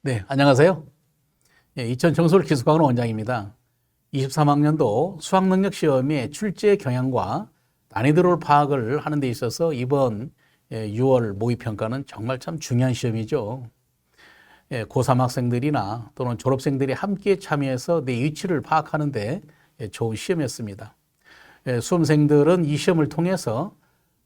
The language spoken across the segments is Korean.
네, 안녕하세요. 예, 이천 정서울기술학원 원장입니다. 23학년도 수학능력시험의 출제 경향과 난이도를 파악을 하는 데 있어서 이번 6월 모의평가는 정말 참 중요한 시험이죠. 고3 학생들이나 또는 졸업생들이 함께 참여해서 내 위치를 파악하는 데 좋은 시험이었습니다. 수험생들은 이 시험을 통해서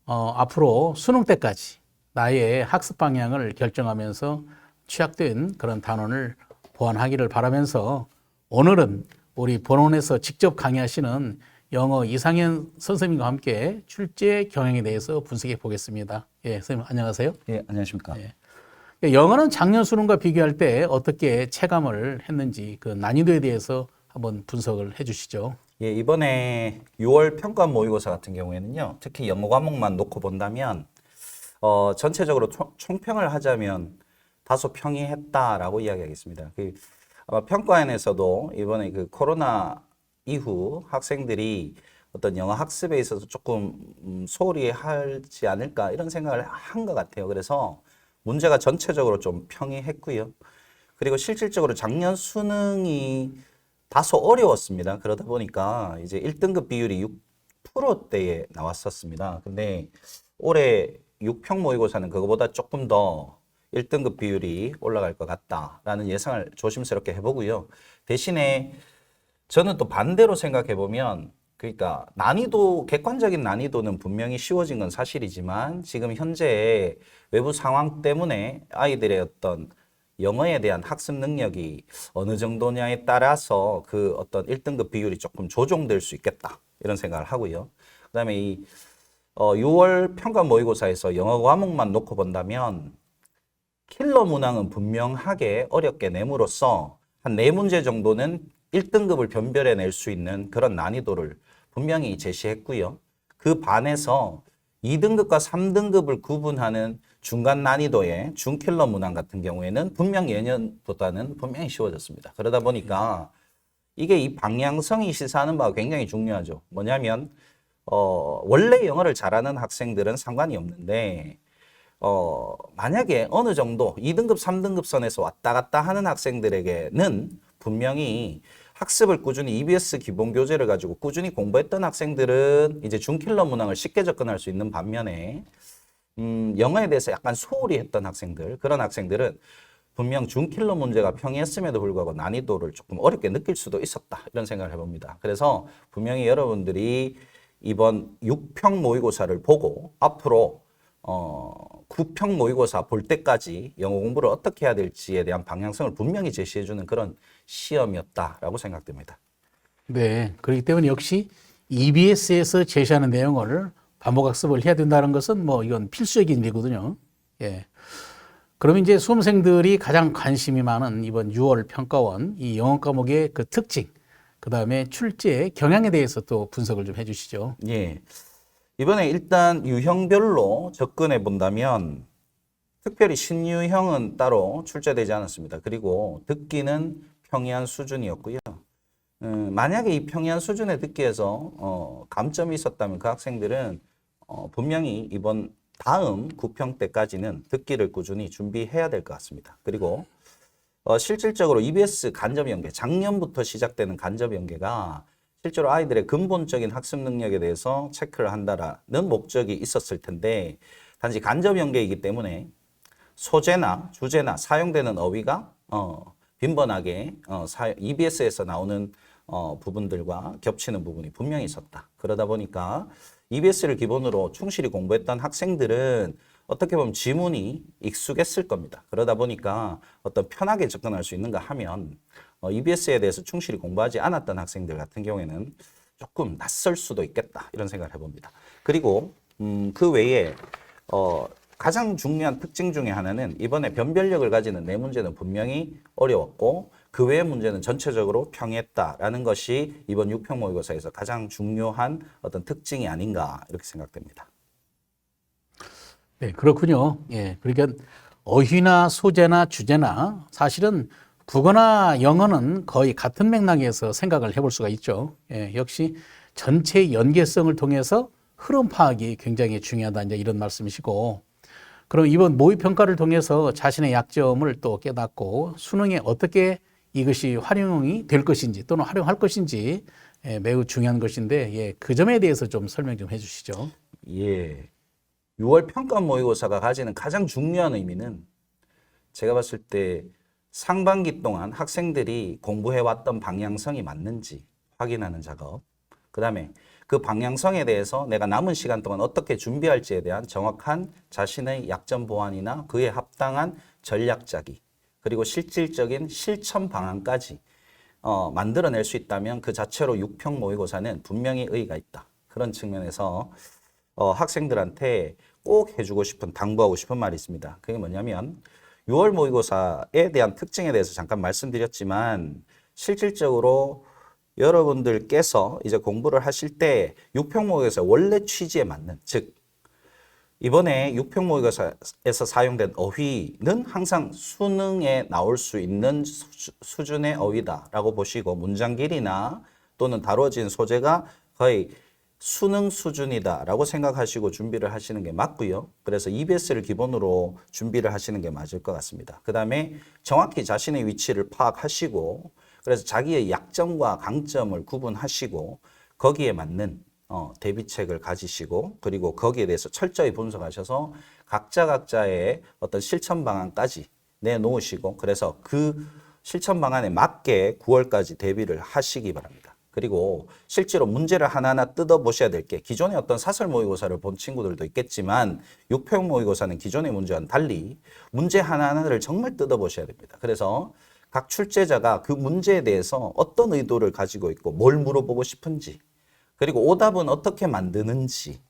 앞으로 수능 때까지 나의 학습 방향을 결정하면서 취약된 그런 단원을 보완하기를 바라면서 오늘은 우리 본원에서 직접 강의하시는 영어 이상현 선생님과 함께 출제 경향에 대해서 분석해 보겠습니다. 예, 선생님 안녕하세요. 예, 안녕하십니까. 영어는 작년 수능과 비교할 때 어떻게 체감을 했는지 그 난이도에 대해서 한번 분석을 해 주시죠. 예, 이번에 6월 평가 모의고사 같은 경우에는요, 특히 영어 과목만 놓고 본다면, 전체적으로 총평을 하자면 다소 평이했다라고 이야기하겠습니다. 아마 평가원에서도 이번에 그 코로나 이후 학생들이 어떤 영어 학습에 있어서 조금 소홀히 하지 않을까 이런 생각을 한 것 같아요. 그래서 문제가 전체적으로 좀 평이했고요. 그리고 실질적으로 작년 수능이 다소 어려웠습니다. 그러다 보니까 이제 1등급 비율이 6%대에 나왔었습니다. 근데 올해 6평 모의고사는 그거보다 조금 더 1등급 비율이 올라갈 것 같다라는 예상을 조심스럽게 해보고요. 대신에 저는 또 반대로 생각해 보면, 그러니까 난이도, 객관적인 난이도는 분명히 쉬워진 건 사실이지만 지금 현재 외부 상황 때문에 아이들의 어떤 영어에 대한 학습 능력이 어느 정도냐에 따라서 그 어떤 1등급 비율이 조금 조정될 수 있겠다 이런 생각을 하고요. 그다음에 이 6월 평가 모의고사에서 영어 과목만 놓고 본다면 킬러 문항은 분명하게 어렵게 내므로써 한 4문제 정도는 1등급을 변별해낼 수 있는 그런 난이도를 분명히 제시했고요. 그 반에서 2등급과 3등급을 구분하는 중간 난이도의 중킬러 문항 같은 경우에는 분명 예년보다는 분명히 쉬워졌습니다. 그러다 보니까 이게 이 방향성이 시사하는 바가 굉장히 중요하죠. 뭐냐면 원래 영어를 잘하는 학생들은 상관이 없는데 만약에 어느 정도 2등급, 3등급 선에서 왔다 갔다 하는 학생들에게는 분명히 학습을 꾸준히 EBS 기본 교재를 가지고 꾸준히 공부했던 학생들은 이제 중킬러 문항을 쉽게 접근할 수 있는 반면에 영어에 대해서 약간 소홀히 했던 학생들, 그런 학생들은 분명 중킬러 문제가 평이했음에도 불구하고 난이도를 조금 어렵게 느낄 수도 있었다 이런 생각을 해봅니다. 그래서 분명히 여러분들이 이번 6평 모의고사를 보고 앞으로 9평 모의고사 볼 때까지 영어 공부를 어떻게 해야 될지에 대한 방향성을 분명히 제시해주는 그런 시험이었다라고 생각됩니다. 네, 그렇기 때문에 역시 EBS에서 제시하는 내용을 반복 학습을 해야 된다는 것은 뭐 이건 필수적인 일이거든요. 예. 그러면 이제 수험생들이 가장 관심이 많은 이번 6월 평가원 이 영어 과목의 그 특징, 그 다음에 출제 경향에 대해서 또 분석을 좀 해주시죠. 예. 이번에 일단 유형별로 접근해 본다면 특별히 신유형은 따로 출제되지 않았습니다. 그리고 듣기는 평이한 수준이었고요. 만약에 이 평이한 수준의 듣기에서 감점이 있었다면 그 학생들은 분명히 이번 다음 9평 때까지는 듣기를 꾸준히 준비해야 될 것 같습니다. 그리고 실질적으로 EBS 간접 연계, 작년부터 시작되는 간접 연계가 실제로 아이들의 근본적인 학습 능력에 대해서 체크를 한다라는 목적이 있었을 텐데 단지 간접 연계이기 때문에 소재나 주제나 사용되는 어휘가 빈번하게 EBS에서 나오는 부분들과 겹치는 부분이 분명히 있었다. 그러다 보니까 EBS를 기본으로 충실히 공부했던 학생들은 어떻게 보면 지문이 익숙했을 겁니다. 그러다 보니까 어떤 편하게 접근할 수 있는가 하면 EBS에 대해서 충실히 공부하지 않았던 학생들 같은 경우에는 조금 낯설 수도 있겠다 이런 생각을 해봅니다. 그리고 그 외에 가장 중요한 특징 중에 하나는 이번에 변별력을 가지는 4문제는 분명히 어려웠고 그 외의 문제는 전체적으로 평이했다라는 것이 이번 6평 모의고사에서 가장 중요한 어떤 특징이 아닌가 이렇게 생각됩니다. 네, 그렇군요. 예, 그러니까 어휘나 소재나 주제나 사실은 국어나 영어는 거의 같은 맥락에서 생각을 해볼 수가 있죠. 예, 역시 전체 연계성을 통해서 흐름 파악이 굉장히 중요하다 이제 이런 말씀이시고 그럼 이번 모의평가를 통해서 자신의 약점을 또 깨닫고 수능에 어떻게 이것이 활용이 될 것인지 또는 활용할 것인지 매우 중요한 것인데 그 점에 대해서 좀 설명 좀 해주시죠. 예. 6월 평가 모의고사가 가지는 가장 중요한 의미는 제가 봤을 때 상반기 동안 학생들이 공부해왔던 방향성이 맞는지 확인하는 작업. 그 다음에 그 방향성에 대해서 내가 남은 시간 동안 어떻게 준비할지에 대한 정확한 자신의 약점 보완이나 그에 합당한 전략 짜기, 그리고 실질적인 실천 방안까지 만들어낼 수 있다면 그 자체로 6평 모의고사는 분명히 의의가 있다. 그런 측면에서 학생들한테 꼭 해주고 싶은, 당부하고 싶은 말이 있습니다. 그게 뭐냐면 6월 모의고사에 대한 특징에 대해서 잠깐 말씀드렸지만 실질적으로 여러분들께서 이제 공부를 하실 때 6평 모의고사 원래 취지에 맞는, 즉 이번에 6평 모의고사에서 사용된 어휘는 항상 수능에 나올 수 있는 수준의 어휘다라고 보시고 문장 길이나 또는 다뤄진 소재가 거의 수능 수준이다라고 생각하시고 준비를 하시는 게 맞고요. 그래서 EBS를 기본으로 준비를 하시는 게 맞을 것 같습니다. 그 다음에 정확히 자신의 위치를 파악하시고 그래서 자기의 약점과 강점을 구분하시고 거기에 맞는 대비책을 가지시고 그리고 거기에 대해서 철저히 분석하셔서 각자의 어떤 실천 방안까지 내놓으시고 그래서 그 실천 방안에 맞게 9월까지 대비를 하시기 바랍니다. 그리고 실제로 문제를 하나하나 뜯어보셔야 될 게 기존의 어떤 사설 모의고사를 본 친구들도 있겠지만 6평 모의고사는 기존의 문제와는 달리 문제 하나하나를 정말 뜯어보셔야 됩니다. 그래서 각 출제자가 그 문제에 대해서 어떤 의도를 가지고 있고 뭘 물어보고 싶은지 그리고 오답은 어떻게 만드는지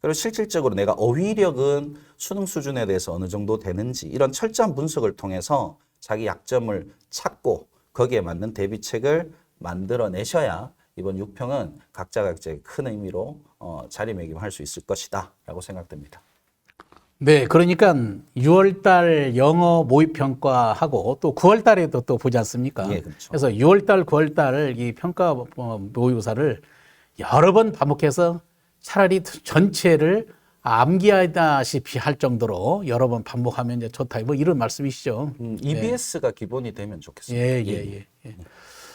그리고 실질적으로 내가 어휘력은 수능 수준에 대해서 어느 정도 되는지 이런 철저한 분석을 통해서 자기 약점을 찾고 거기에 맞는 대비책을 만들어내셔야 이번 6평은 각자의 큰 의미로 자리매김할 수 있을 것이다 라고 생각됩니다. 네, 그러니까 6월 달 영어 모의평가하고 또 9월 달에도 또 보지 않습니까? 예, 그렇죠. 그래서 6월 달, 9월 달 이 평가 모의고사를 여러 번 반복해서 차라리 전체를 암기하다시피 할 정도로 여러 번 반복하면 이제 좋다. 뭐 이런 말씀이시죠. EBS가 기본이 되면 좋겠습니다. 예.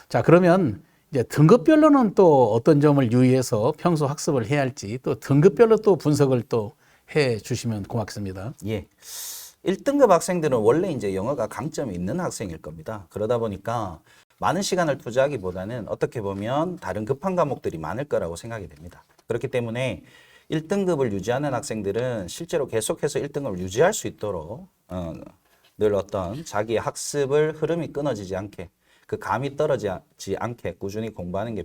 자, 그러면 이제 등급별로는 또 어떤 점을 유의해서 평소 학습을 해야 할지 또 등급별로 또 분석을 또 해 주시면 고맙습니다. 예. 1등급 학생들은 원래 이제 영어가 강점이 있는 학생일 겁니다. 그러다 보니까 많은 시간을 투자하기보다는 어떻게 보면 다른 급한 과목들이 많을 거라고 생각이 됩니다. 그렇기 때문에 1등급을 유지하는 학생들은 실제로 계속해서 1등급을 유지할 수 있도록 늘 어떤 자기의 학습을 흐름이 끊어지지 않게 그 감이 떨어지지 않게 꾸준히 공부하는 게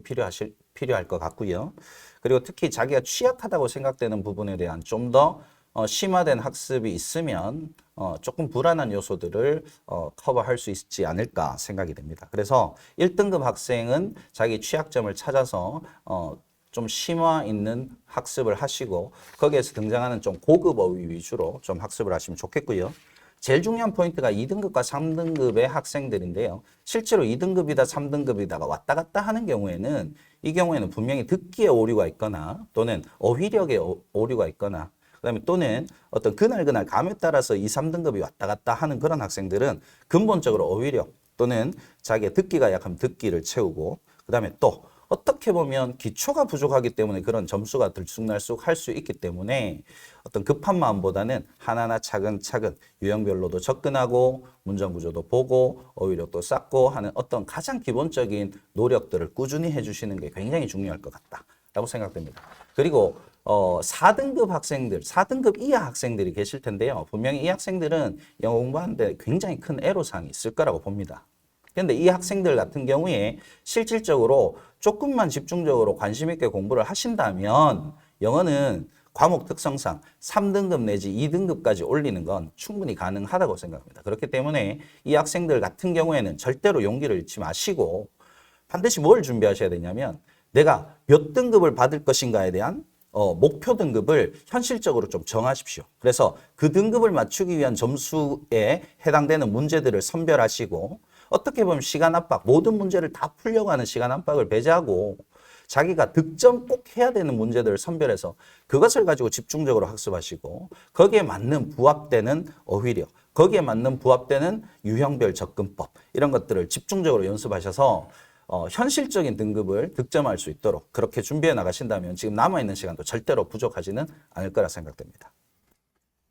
필요할 것 같고요. 그리고 특히 자기가 취약하다고 생각되는 부분에 대한 좀 더 심화된 학습이 있으면 조금 불안한 요소들을 커버할 수 있지 않을까 생각이 됩니다. 그래서 1등급 학생은 자기 취약점을 찾아서 좀 심화 있는 학습을 하시고 거기에서 등장하는 좀 고급 어휘 위주로 좀 학습을 하시면 좋겠고요. 제일 중요한 포인트가 2등급과 3등급의 학생들인데요. 실제로 2등급이다 3등급이다가 왔다 갔다 하는 경우에는 이 경우에는 분명히 듣기에 오류가 있거나 또는 어휘력에 오류가 있거나 그다음에 또는 어떤 그날 감에 따라서 2, 3등급이 왔다 갔다 하는 그런 학생들은 근본적으로 어휘력 또는 자기의 듣기가 약하면 듣기를 채우고 그다음에 또 어떻게 보면 기초가 부족하기 때문에 그런 점수가 들쑥날쑥 할 수 있기 때문에 어떤 급한 마음보다는 하나하나 차근차근 유형별로도 접근하고 문장 구조도 보고 어휘력도 쌓고 하는 어떤 가장 기본적인 노력들을 꾸준히 해주시는 게 굉장히 중요할 것 같다라고 생각됩니다. 그리고 4등급 학생들, 4등급 이하 학생들이 계실 텐데요. 분명히 이 학생들은 영어 공부하는데 굉장히 큰 애로사항이 있을 거라고 봅니다. 그런데 이 학생들 같은 경우에 실질적으로 조금만 집중적으로 관심 있게 공부를 하신다면 영어는 과목 특성상 3등급 내지 2등급까지 올리는 건 충분히 가능하다고 생각합니다. 그렇기 때문에 이 학생들 같은 경우에는 절대로 용기를 잃지 마시고 반드시 뭘 준비하셔야 되냐면 내가 몇 등급을 받을 것인가에 대한 목표 등급을 현실적으로 좀 정하십시오. 그래서 그 등급을 맞추기 위한 점수에 해당되는 문제들을 선별하시고 어떻게 보면 시간 압박, 모든 문제를 다 풀려고 하는 시간 압박을 배제하고 자기가 득점 꼭 해야 되는 문제들을 선별해서 그것을 가지고 집중적으로 학습하시고 거기에 맞는 부합되는 어휘력, 거기에 맞는 부합되는 유형별 접근법 이런 것들을 집중적으로 연습하셔서 현실적인 등급을 득점할 수 있도록 그렇게 준비해 나가신다면 지금 남아있는 시간도 절대로 부족하지는 않을 거라 생각됩니다.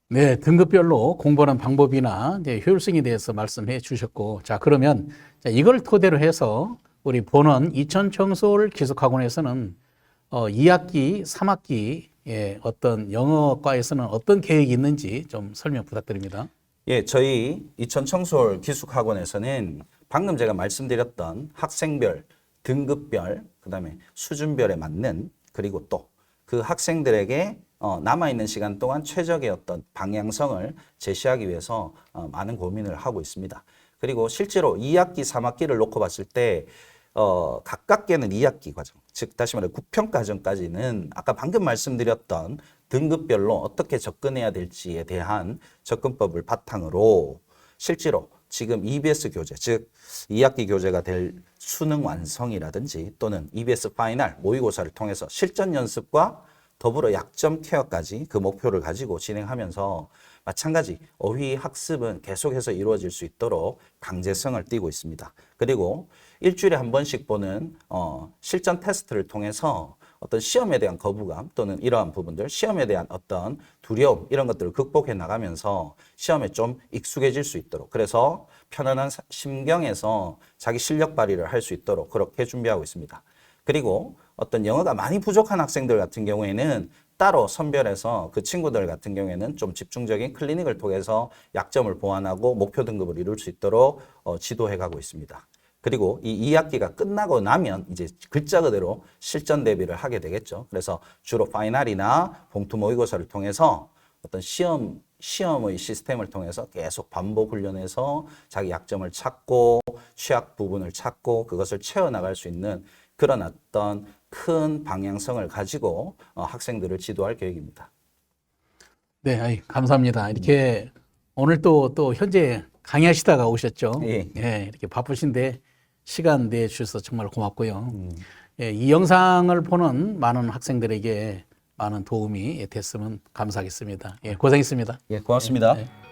네, 등급별로 공부하는 방법이나 이제 효율성에 대해서 말씀해 주셨고, 자, 그러면 자, 이걸 토대로 해서 우리 본원 이천청솔 기숙학원에서는 2학기, 3학기 어떤 영어과에서는 어떤 계획이 있는지 좀 설명 부탁드립니다. 예, 저희 이천청솔 기숙학원에서는 방금 제가 말씀드렸던 학생별, 등급별, 그다음에 수준별에 맞는 그리고 또 그 학생들에게 남아있는 시간 동안 최적의 어떤 방향성을 제시하기 위해서 많은 고민을 하고 있습니다. 그리고 실제로 2학기, 3학기를 놓고 봤을 때 가깝게는 2학기 과정, 즉 다시 말해 9평 과정까지는 아까 방금 말씀드렸던 등급별로 어떻게 접근해야 될지에 대한 접근법을 바탕으로 실제로 지금 EBS 교재, 즉 2학기 교재가 될 수능 완성이라든지 또는 EBS 파이널 모의고사를 통해서 실전 연습과 더불어 약점 케어까지 그 목표를 가지고 진행하면서 마찬가지 어휘 학습은 계속해서 이루어질 수 있도록 강제성을 띠고 있습니다. 그리고 일주일에 한 번씩 보는 실전 테스트를 통해서 어떤 시험에 대한 거부감 또는 이러한 부분들, 시험에 대한 어떤 두려움 이런 것들을 극복해 나가면서 시험에 좀 익숙해질 수 있도록 그래서 편안한 심경에서 자기 실력 발휘를 할 수 있도록 그렇게 준비하고 있습니다. 그리고 어떤 영어가 많이 부족한 학생들 같은 경우에는 따로 선별해서 그 친구들 같은 경우에는 좀 집중적인 클리닉을 통해서 약점을 보완하고 목표 등급을 이룰 수 있도록 지도해 가고 있습니다. 그리고 이 2학기가 끝나고 나면 이제 글자 그대로 실전 대비를 하게 되겠죠. 그래서 주로 파이널이나 봉투 모의고사를 통해서 어떤 시험의 시스템을 통해서 계속 반복 훈련해서 자기 약점을 찾고 취약 부분을 찾고 그것을 채워나갈 수 있는 그런 어떤 큰 방향성을 가지고 학생들을 지도할 계획입니다. 네, 아이, 감사합니다. 이렇게 오늘 또 현재 강의하시다가 오셨죠? 예. 예, 이렇게 바쁘신데 시간 내주셔서 정말 고맙고요. 예, 이 영상을 보는 많은 학생들에게 많은 도움이 됐으면 감사하겠습니다. 예, 고생했습니다. 예, 고맙습니다. 예.